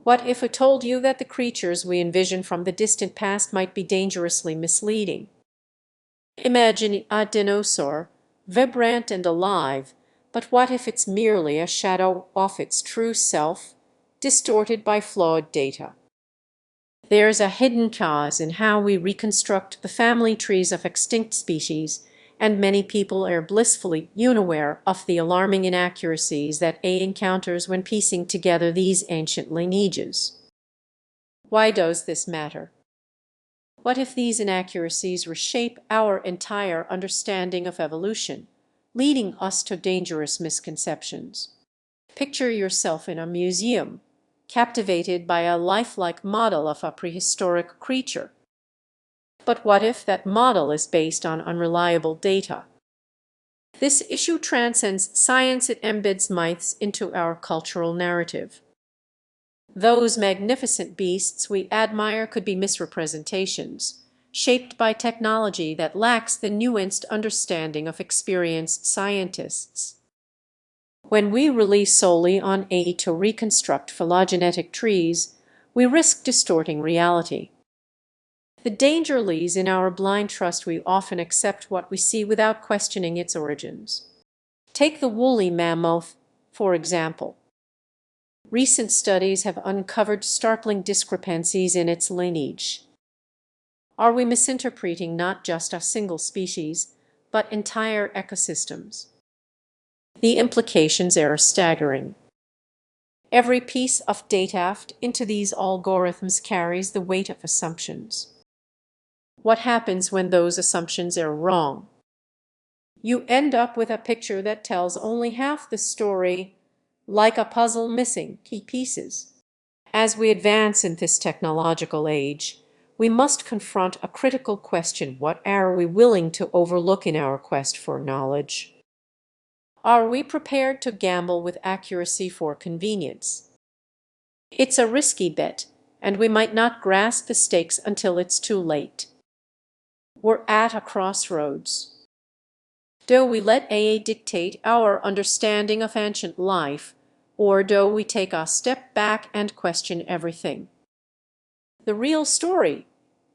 What if I told you that the creatures we envision from the distant past might be dangerously misleading? Imagine a dinosaur, vibrant and alive, but what if it's merely a shadow of its true self, distorted by flawed data? There's a hidden cause in how we reconstruct the family trees of extinct species, and many people are blissfully unaware of the alarming inaccuracies that A encounters when piecing together these ancient lineages. Why does this matter? What if these inaccuracies reshape our entire understanding of evolution, leading us to dangerous misconceptions? Picture yourself in a museum, captivated by a lifelike model of a prehistoric creature. But what if that model is based on unreliable data? This issue transcends science, it embeds myths into our cultural narrative. Those magnificent beasts we admire could be misrepresentations, shaped by technology that lacks the nuanced understanding of experienced scientists. When we rely solely on AI to reconstruct phylogenetic trees, we risk distorting reality. The danger lies in our blind trust. We often accept what we see without questioning its origins. Take the woolly mammoth, for example. Recent studies have uncovered startling discrepancies in its lineage. Are we misinterpreting not just a single species, but entire ecosystems? The implications are staggering. Every piece of data into these algorithms carries the weight of assumptions. What happens when those assumptions are wrong? You end up with a picture that tells only half the story, like a puzzle missing key pieces. As we advance in this technological age, we must confront a critical question: what are we willing to overlook in our quest for knowledge? Are we prepared to gamble with accuracy for convenience? It's a risky bet, and we might not grasp the stakes until it's too late. We're at a crossroads. Do we let AA dictate our understanding of ancient life, or do we take a step back and question everything? The real story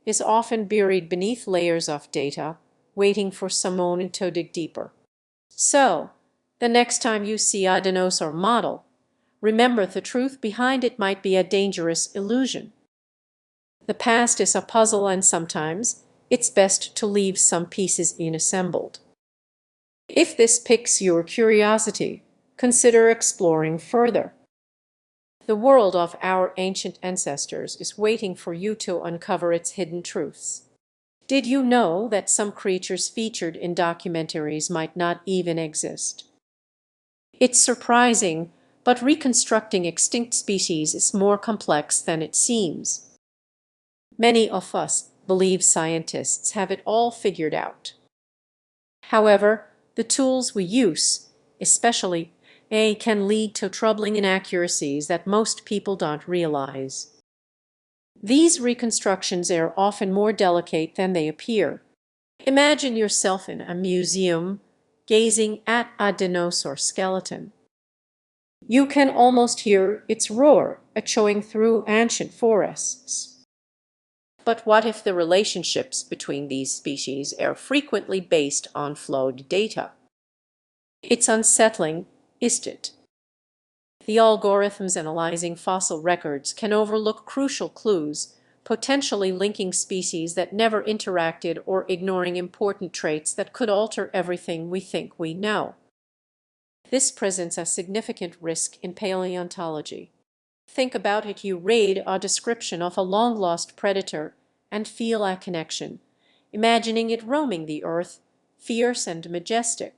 is often buried beneath layers of data, waiting for someone to dig deeper. So, the next time you see a dinosaur model, remember the truth behind it might be a dangerous illusion. The past is a puzzle, and sometimes it's best to leave some pieces unassembled. If this piques your curiosity, consider exploring further. The world of our ancient ancestors is waiting for you to uncover its hidden truths. Did you know that some creatures featured in documentaries might not even exist? It's surprising, but reconstructing extinct species is more complex than it seems. Many of us believe scientists have it all figured out. However, the tools we use, especially AI, can lead to troubling inaccuracies that most people don't realize. These reconstructions are often more delicate than they appear. Imagine yourself in a museum, gazing at a dinosaur skeleton. You can almost hear its roar echoing through ancient forests. But what if the relationships between these species are frequently based on flawed data? It's unsettling, isn't it? The algorithms analyzing fossil records can overlook crucial clues, potentially linking species that never interacted or ignoring important traits that could alter everything we think we know. This presents a significant risk in paleontology. Think about it: you read a description of a long-lost predator and feel a connection, imagining it roaming the earth, fierce and majestic.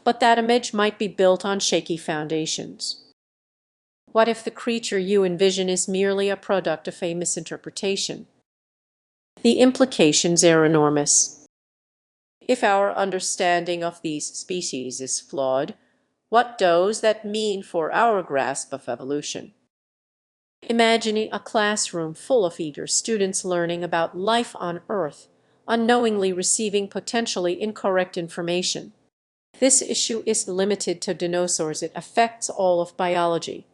But that image might be built on shaky foundations. What if the creature you envision is merely a product of a misinterpretation? The implications are enormous. If our understanding of these species is flawed, what does that mean for our grasp of evolution? Imagining a classroom full of eager students learning about life on Earth, unknowingly receiving potentially incorrect information. This issue is limited to dinosaurs; it affects all of biology.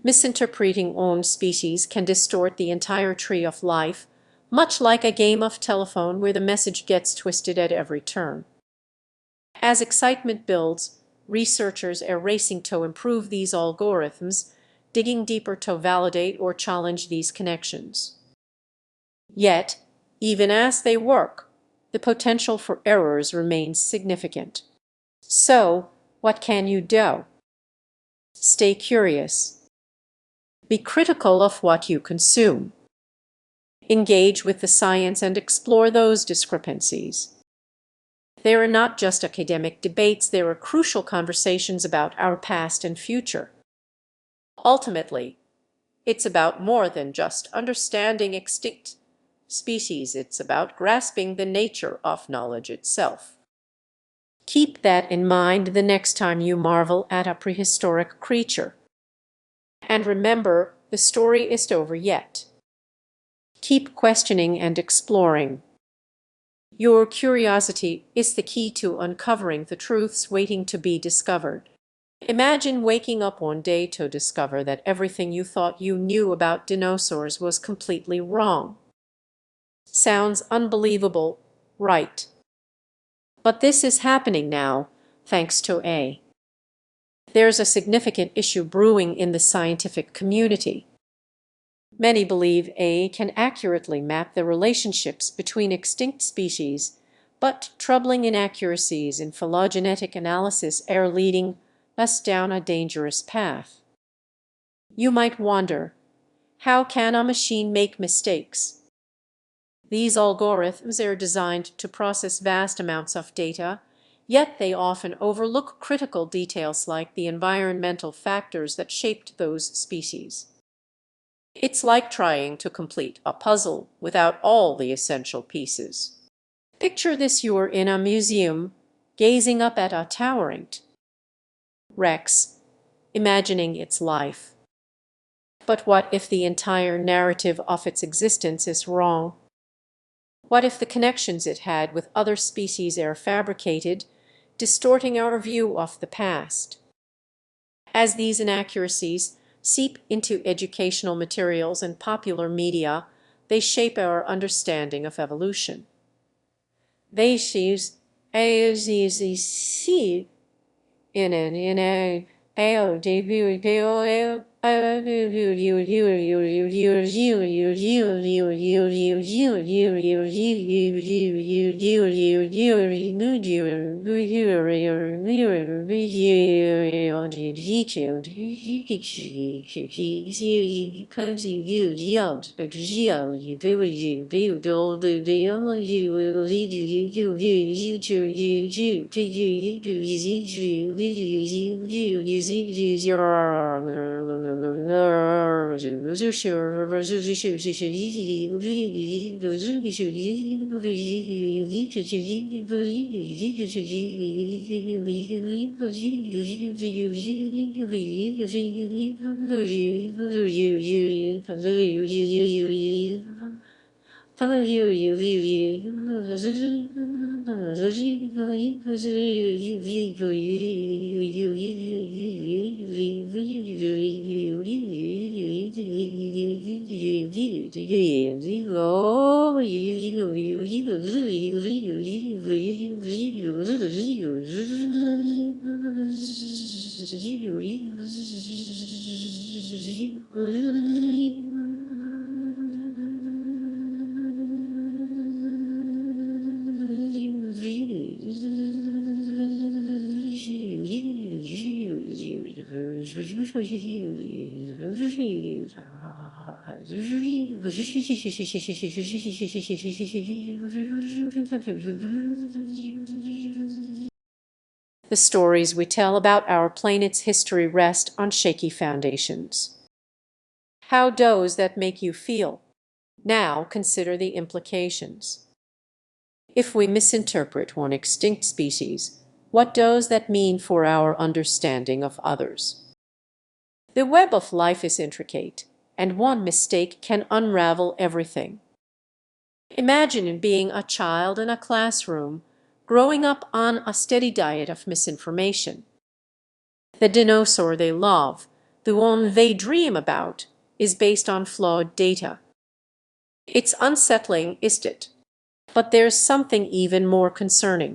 Misinterpreting own species can distort the entire tree of life, much like a game of telephone where the message gets twisted at every turn. As excitement builds, researchers are racing to improve these algorithms, digging deeper to validate or challenge these connections. Yet, even as they work, the potential for errors remains significant. So, what can you do? Stay curious. Be critical of what you consume. Engage with the science and explore those discrepancies. They are not just academic debates, they are crucial conversations about our past and future. Ultimately, it's about more than just understanding extinct species, it's about grasping the nature of knowledge itself. Keep that in mind the next time you marvel at a prehistoric creature. And remember, the story isn't over yet. Keep questioning and exploring. Your curiosity is the key to uncovering the truths waiting to be discovered. Imagine waking up one day to discover that everything you thought you knew about dinosaurs was completely wrong. Sounds unbelievable, right? But this is happening now, thanks to AI. There's a significant issue brewing in the scientific community. Many believe AI can accurately map the relationships between extinct species, but troubling inaccuracies in phylogenetic analysis are leading us down a dangerous path. You might wonder, how can a machine make mistakes? These algorithms are designed to process vast amounts of data, yet they often overlook critical details like the environmental factors that shaped those species. It's like trying to complete a puzzle without all the essential pieces. Picture this: you're in a museum, gazing up at a towering Rex, imagining its life. But what if the entire narrative of its existence is wrong? What if the connections it had with other species are fabricated, distorting our view of the past? As these inaccuracies seep into educational materials and popular media, they shape our understanding of evolution. They see in a The stories we tell about our planet's history rest on shaky foundations. How does that make you feel? Now consider the implications. If we misinterpret one extinct species, what does that mean for our understanding of others? The web of life is intricate, and one mistake can unravel everything. Imagine being a child in a classroom, growing up on a steady diet of misinformation. The dinosaur they love, the one they dream about, is based on flawed data. It's unsettling, isn't it? But there's something even more concerning.